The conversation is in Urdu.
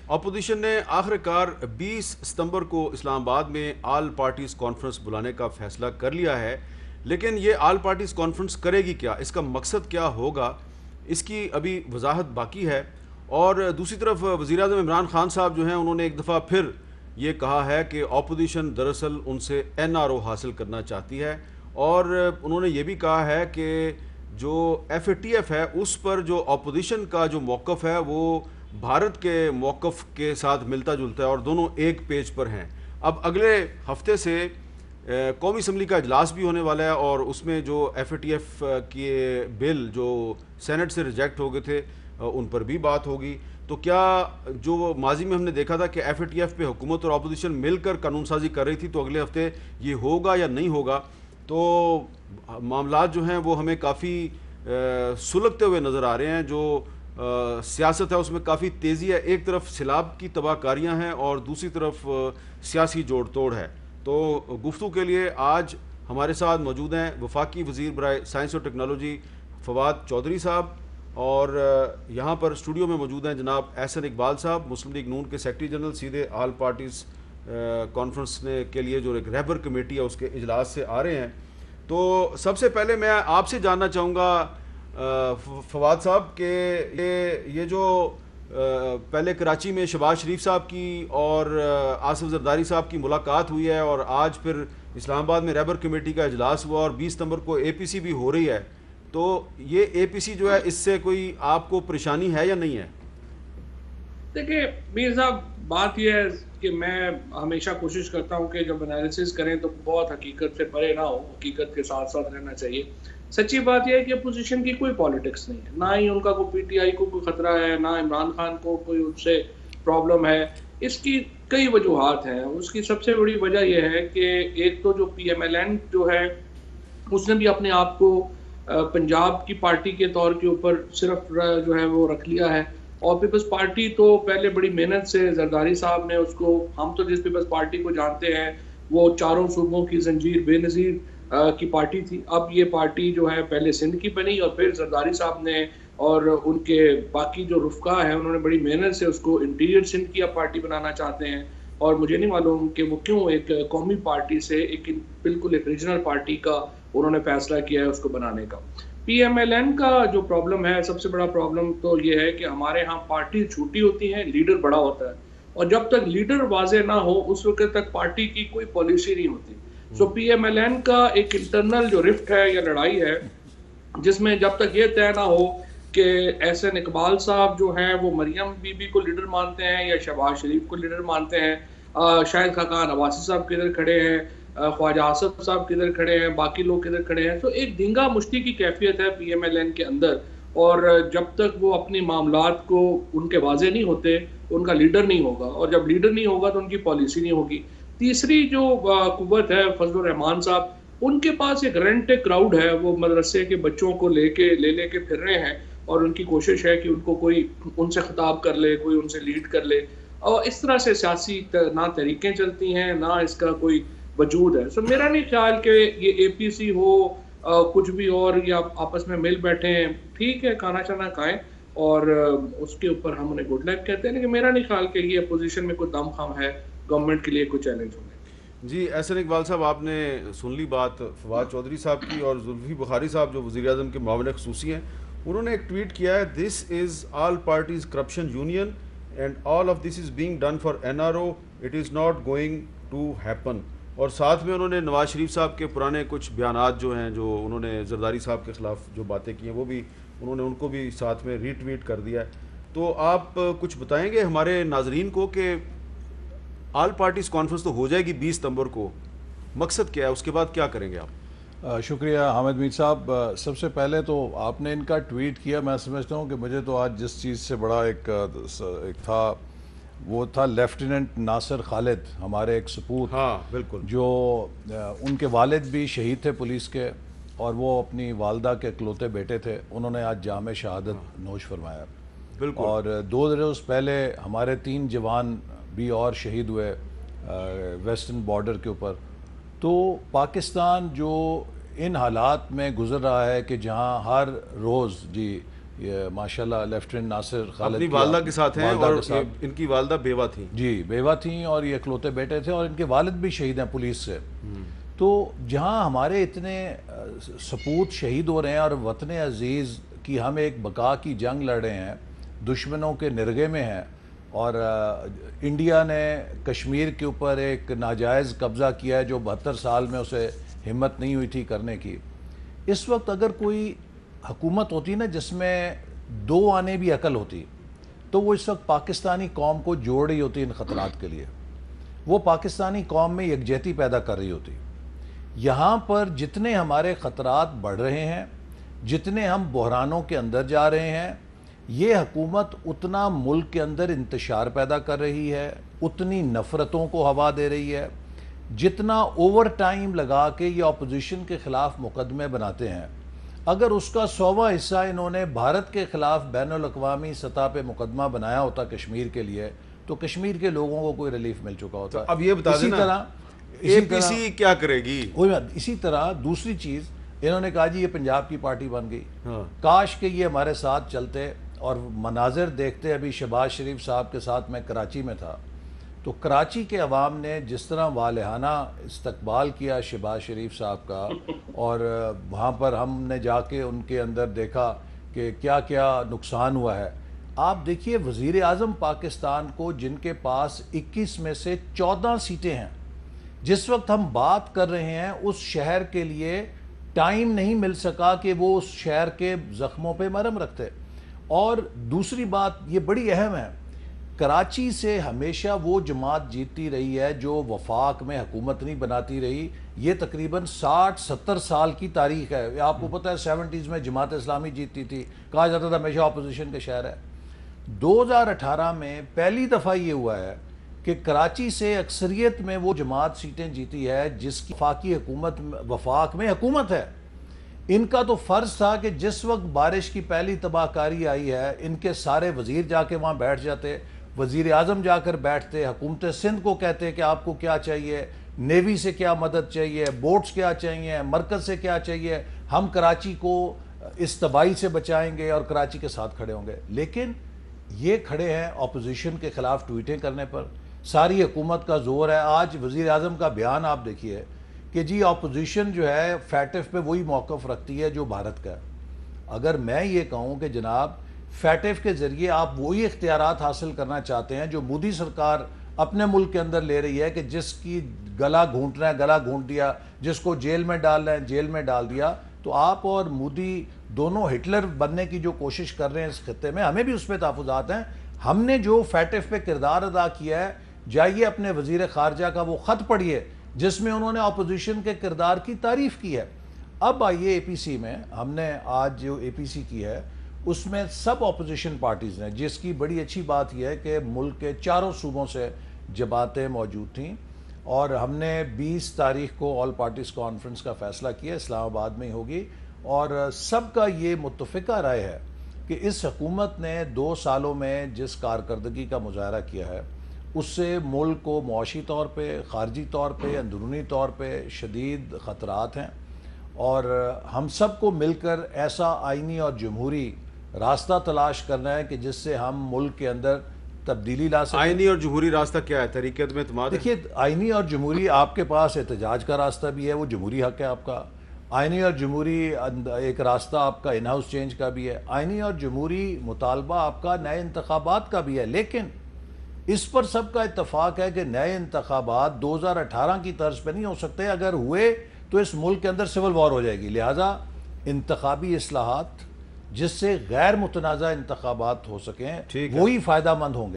اپوزیشن نے آخر کار 20 ستمبر کو اسلام آباد میں آل پارٹیز کانفرنس بلانے کا فیصلہ کر لیا ہے، لیکن یہ آل پارٹیز کانفرنس کرے گی کیا، اس کا مقصد کیا ہوگا، اس کی ابھی وضاحت باقی ہے۔ اور دوسری طرف وزیر اعظم عمران خان صاحب جو ہیں انہوں نے ایک دفعہ پھر یہ کہا ہے کہ اپوزیشن دراصل ان سے NRO حاصل کرنا چاہتی ہے، اور انہوں نے یہ بھی کہا ہے کہ جو FATF ہے اس پر جو اپوزیشن کا جو موقف ہے وہ بھارت کے موقف کے ساتھ ملتا جلتا ہے اور دونوں ایک پیج پر ہیں۔ اب اگلے ہفتے سے قومی اسمبلی کا اجلاس بھی ہونے والا ہے، اور اس میں جو FATF کے بل جو سینٹ سے ریجیکٹ ہو گئے تھے ان پر بھی بات ہوگی۔ تو کیا جو ماضی میں ہم نے دیکھا تھا کہ FATF پہ حکومت اور اپوزیشن مل کر قانون سازی کر رہی تھی، تو اگلے ہفتے یہ ہوگا یا نہیں ہوگا؟ تو معاملات جو ہیں وہ ہمیں کافی سلگتے ہوئے نظر آ رہے ہیں۔ جو سیاست ہے اس میں کافی تیزی ہے، ایک طرف سیلاب کی تباہ کاریاں ہیں اور دوسری طرف سیاسی جوڑ توڑ ہے۔ تو گفتگو کے لیے آج ہمارے ساتھ موجود ہیں وفاقی وزیر برائے سائنس اور ٹیکنالوجی فواد چودھری صاحب، اور یہاں پر اسٹوڈیو میں موجود ہیں جناب احسن اقبال صاحب، مسلم لیگ نون کے سیکرٹری جنرل، سیدھے آل پارٹیز کانفرنس کے لیے جو ایک رہبر کمیٹی ہے اس کے اجلاس سے آ رہے ہیں۔ تو سب سے پہلے میں آپ سے جاننا چاہوں گا فواد صاحب کہ یہ جو پہلے کراچی میں شہباز شریف صاحب کی اور آصف زرداری صاحب کی ملاقات ہوئی ہے، اور آج پھر اسلام آباد میں رہبر کمیٹی کا اجلاس ہوا، اور 20 ستمبر کو APC بھی ہو رہی ہے، تو یہ APC جو ہے اس سے کوئی آپ کو پریشانی ہے یا نہیں ہے؟ دیکھیں میر صاحب، بات یہ ہے کہ میں ہمیشہ کوشش کرتا ہوں کہ جب انالیسس کریں تو بہت حقیقت سے پرے نہ ہو، حقیقت کے ساتھ ساتھ رہنا چاہیے۔ سچی بات یہ ہے کہ اپوزیشن کی کوئی پالیٹکس نہیں ہے، نہ ہی ان کا کوئی PTI کو کوئی خطرہ ہے، نہ عمران خان کو کوئی ان سے پرابلم ہے۔ اس کی کئی وجوہات ہیں۔ اس کی سب سے بڑی وجہ یہ ہے کہ ایک تو جو PMLN جو ہے اس نے بھی اپنے آپ کو پنجاب کی پارٹی کے طور کے اوپر صرف جو ہے وہ رکھ لیا ہے، اور پیپلز پارٹی تو پہلے بڑی محنت سے زرداری صاحب نے اس کو، ہم تو جس پیپلز پارٹی کو جانتے ہیں وہ چاروں صوبوں کی زنجیر بے نظیر کی پارٹی تھی۔ اب یہ پارٹی جو ہے پہلے سندھ کی بنی، اور پھر زرداری صاحب نے اور ان کے باقی جو رفقا ہیں انہوں نے بڑی محنت سے اس کو انٹیریئر سندھ کی اب پارٹی بنانا چاہتے ہیں، اور مجھے نہیں معلوم کہ وہ کیوں ایک قومی پارٹی سے بالکل ایک ریجنل پارٹی کا انہوں نے فیصلہ کیا ہے اس کو بنانے کا۔ PMLN کا جو پرابلم ہے، سب سے بڑا پرابلم تو یہ ہے کہ ہمارے ہاں پارٹی چھوٹی ہوتی ہیں، لیڈر بڑا ہوتا ہے، اور جب تک لیڈر واضح نہ ہو اس وقت تک پارٹی کی کوئی پالیسی نہیں ہوتی۔ سو PMLN کا ایک انٹرنل جو رفٹ ہے یا لڑائی ہے، جس میں جب تک یہ طے نہ ہو کہ احسن اقبال صاحب جو ہیں وہ مریم بی بی کو لیڈر مانتے ہیں یا شہباز شریف کو لیڈر مانتے ہیں، شاہد خاقان عباسی صاحب کدھر کھڑے ہیں، خواجہ آصف صاحب کدھر کھڑے ہیں، باقی لوگ کدھر کھڑے ہیں، تو ایک دھنگا مشتی کی کیفیت ہے PMLN کے اندر، اور جب تک وہ اپنی معاملات کو ان کے واضح نہیں ہوتے ان کا لیڈر نہیں ہوگا، اور جب لیڈر نہیں ہوگا تو ان کی پالیسی نہیں ہوگی۔ تیسری جو قوت ہے فضل الرحمان صاحب، ان کے پاس ایک رینٹ کراؤڈ ہے، وہ مدرسے کے بچوں کو لے کے پھر رہے ہیں، اور ان کی کوشش ہے کہ ان کو کوئی ان سے خطاب کر لے، کوئی ان سے لیڈ کر لے، اور اس طرح سے سیاسی نہ تحریکیں چلتی ہیں نہ اس کا کوئی وجود ہے۔ سو میرا نہیں خیال کہ یہ APC ہو کچھ بھی اور یا آپس میں مل بیٹھے ہیں، ٹھیک ہے کھانا چانا کھائیں اور اس کے اوپر ہم انہیں گڈ لک کہتے ہیں، لیکن میرا نہیں خیال کہ یہ اپوزیشن میں کوئی دم خم ہے گورنمنٹ کے لیے کوئی چیلنج ہوگا۔ جی احسن اقبال صاحب، آپ نے سن لی بات فواد چودھری صاحب کی، اور زلفی بخاری صاحب جو وزیر اعظم کے معاون خصوصی ہیں، انہوں نے ایک ٹویٹ کیا ہے، this is all parties corruption union and all of this is being done for NRO، it is not going to happen. اور ساتھ میں انہوں نے نواز شریف صاحب کے پرانے کچھ بیانات جو ہیں، جو انہوں نے زرداری صاحب کے خلاف جو باتیں کی ہیں، وہ بھی انہوں نے ان کو بھی ساتھ میں ری ٹویٹ کر دیا ہے۔ تو آپ کچھ بتائیں گے ہمارے ناظرین کو کہ آل پارٹیز کانفرنس تو ہو جائے گی 20 ستمبر کو، مقصد کیا ہے، اس کے بعد کیا کریں گے آپ؟ شکریہ حامد میر صاحب۔ سب سے پہلے تو آپ نے ان کا ٹویٹ کیا، میں سمجھتا ہوں کہ مجھے تو آج جس چیز سے بڑا ایک تھا وہ تھا لیفٹیننٹ ناصر خالد، ہمارے ایک سپوت، ہاں بالکل، جو ان کے والد بھی شہید تھے پولیس کے، اور وہ اپنی والدہ کے اکلوتے بیٹے تھے، انہوں نے آج جام شہادت نوش فرمایا۔ بالکل، اور 2 روز پہلے ہمارے 3 جوان بھی اور شہید ہوئے ویسٹرن بارڈر کے اوپر۔ تو پاکستان جو ان حالات میں گزر رہا ہے کہ جہاں ہر روز یہ ماشاءاللہ لیفٹیننٹ ناصر خالد اپنی کی والدہ کے ساتھ ہیں، والدہ اور کے ساتھ، ان کی والدہ بیوہ تھیں. جی بیوہ تھیں اور یہ اکلوتے بیٹے تھے، اور ان کے والد بھی شہید ہیں پولیس سے. تو جہاں ہمارے اتنے سپوت شہید ہو رہے ہیں اور وطن عزیز کی ہم ایک بقا کی جنگ لڑ رہے ہیں، دشمنوں کے نرغے میں ہیں، اور انڈیا نے کشمیر کے اوپر ایک ناجائز قبضہ کیا ہے جو 72 سال میں اسے ہمت نہیں ہوئی تھی کرنے کی. اس وقت اگر کوئی حکومت ہوتی نا جس میں دو آنے بھی عقل ہوتی، تو وہ اس وقت پاکستانی قوم کو جوڑ رہی ہوتی ان خطرات کے لیے، وہ پاکستانی قوم میں یکجہتی پیدا کر رہی ہوتی. یہاں پر جتنے ہمارے خطرات بڑھ رہے ہیں، جتنے ہم بحرانوں کے اندر جا رہے ہیں، یہ حکومت اتنا ملک کے اندر انتشار پیدا کر رہی ہے، اتنی نفرتوں کو ہوا دے رہی ہے. جتنا اوور ٹائم لگا کے یہ اپوزیشن کے خلاف مقدمے بناتے ہیں، اگر اس کا 100واں حصہ انہوں نے بھارت کے خلاف بین الاقوامی سطح پہ مقدمہ بنایا ہوتا کشمیر کے لیے، تو کشمیر کے لوگوں کو کوئی ریلیف مل چکا ہوتا. اب یہ بتا دیں نا اے پی سی کیا کرے گی؟ اسی طرح دوسری چیز، انہوں نے کہا جی یہ پنجاب کی پارٹی بن گئی. کاش کہ یہ ہمارے ساتھ چلتے اور مناظر دیکھتے. ابھی شہباز شریف صاحب کے ساتھ میں کراچی میں تھا، تو کراچی کے عوام نے جس طرح والہانہ استقبال کیا شہباز شریف صاحب کا، اور وہاں پر ہم نے جا کے ان کے اندر دیکھا کہ کیا کیا نقصان ہوا ہے. آپ دیکھیے وزیر اعظم پاکستان کو، جن کے پاس 21 میں سے 14 سیٹیں ہیں، جس وقت ہم بات کر رہے ہیں اس شہر کے لیے ٹائم نہیں مل سکا کہ وہ اس شہر کے زخموں پہ مرہم رکھتے. اور دوسری بات یہ بڑی اہم ہے، کراچی سے ہمیشہ وہ جماعت جیتتی رہی ہے جو وفاق میں حکومت نہیں بناتی رہی. یہ تقریباً 60-70 سال کی تاریخ ہے. آپ کو پتہ ہے 70s میں جماعت اسلامی جیتتی تھی، کہا جاتا تھا ہمیشہ اپوزیشن کا شہر ہے. 2018 میں پہلی دفعہ یہ ہوا ہے کہ کراچی سے اکثریت میں وہ جماعت سیٹیں جیتی ہے جس کی وفاقی حکومت وفاق میں حکومت ہے. ان کا تو فرض تھا کہ جس وقت بارش کی پہلی تباہ کاری آئی ہے، ان کے سارے وزیر جا کے وہاں بیٹھ جاتے، وزیر اعظم جا کر بیٹھتے، حکومت سندھ کو کہتے کہ آپ کو کیا چاہیے، نیوی سے کیا مدد چاہیے، بوٹس کیا چاہیے، مرکز سے کیا چاہیے، ہم کراچی کو اس تباہی سے بچائیں گے اور کراچی کے ساتھ کھڑے ہوں گے. لیکن یہ کھڑے ہیں اپوزیشن کے خلاف ٹویٹیں کرنے پر. ساری حکومت کا زور ہے. آج وزیر اعظم کا بیان آپ دیکھیے کہ جی اپوزیشن جو ہے فیٹف پہ وہی موقف رکھتی ہے جو بھارت کا ہے. اگر میں یہ کہوں کہ جناب فیٹف کے ذریعے آپ وہی اختیارات حاصل کرنا چاہتے ہیں جو مودی سرکار اپنے ملک کے اندر لے رہی ہے، کہ جس کی گلا گھونٹنا ہے گلا گھونٹ دیا، جس کو جیل میں ڈالنا ہے جیل میں ڈال دیا، تو آپ اور مودی دونوں ہٹلر بننے کی جو کوشش کر رہے ہیں اس خطے میں، ہمیں بھی اس پہ تحفظات ہیں. ہم نے جو فیٹف پہ کردار ادا کیا ہے، جائیے اپنے وزیر خارجہ کا وہ خط پڑھیے جس میں انہوں نے اپوزیشن کے کردار کی تعریف کی ہے. اب آئیے اے پی سی میں، ہم نے آج جو اے پی سی کی ہے اس میں سب اپوزیشن پارٹیز ہیں، جس کی بڑی اچھی بات یہ ہے کہ ملک کے چاروں صوبوں سے جماعتیں موجود تھیں، اور ہم نے 20 تاریخ کو آل پارٹیز کانفرنس کا فیصلہ کیا، اسلام آباد میں ہی ہوگی. اور سب کا یہ متفقہ رائے ہے کہ اس حکومت نے 2 سالوں میں جس کارکردگی کا مظاہرہ کیا ہے اس سے ملک کو معاشی طور پہ، خارجی طور پہ، اندرونی طور پہ شدید خطرات ہیں. اور ہم سب کو مل کر ایسا آئینی اور جمہوری راستہ تلاش کرنا ہے کہ جس سے ہم ملک کے اندر تبدیلی لا سکیں. آئینی اور جمہوری راستہ کیا ہے؟ طریقت میں اعتماد ہے. دیکھیے آئینی اور جمہوری، آپ کے پاس احتجاج کا راستہ بھی ہے، وہ جمہوری حق ہے آپ کا. آئینی اور جمہوری ایک راستہ آپ کا ان ہاؤس چینج کا بھی ہے. آئینی اور جمہوری مطالبہ آپ کا نئے انتخابات کا بھی ہے. لیکن اس پر سب کا اتفاق ہے کہ نئے انتخابات 2018 کی طرز پہ نہیں ہو سکتے. اگر ہوئے تو اس ملک کے اندر سول وار ہو جائے گی. لہٰذا انتخابی اصلاحات جس سے غیر متنازع انتخابات ہو سکیں وہی فائدہ مند ہوں گے.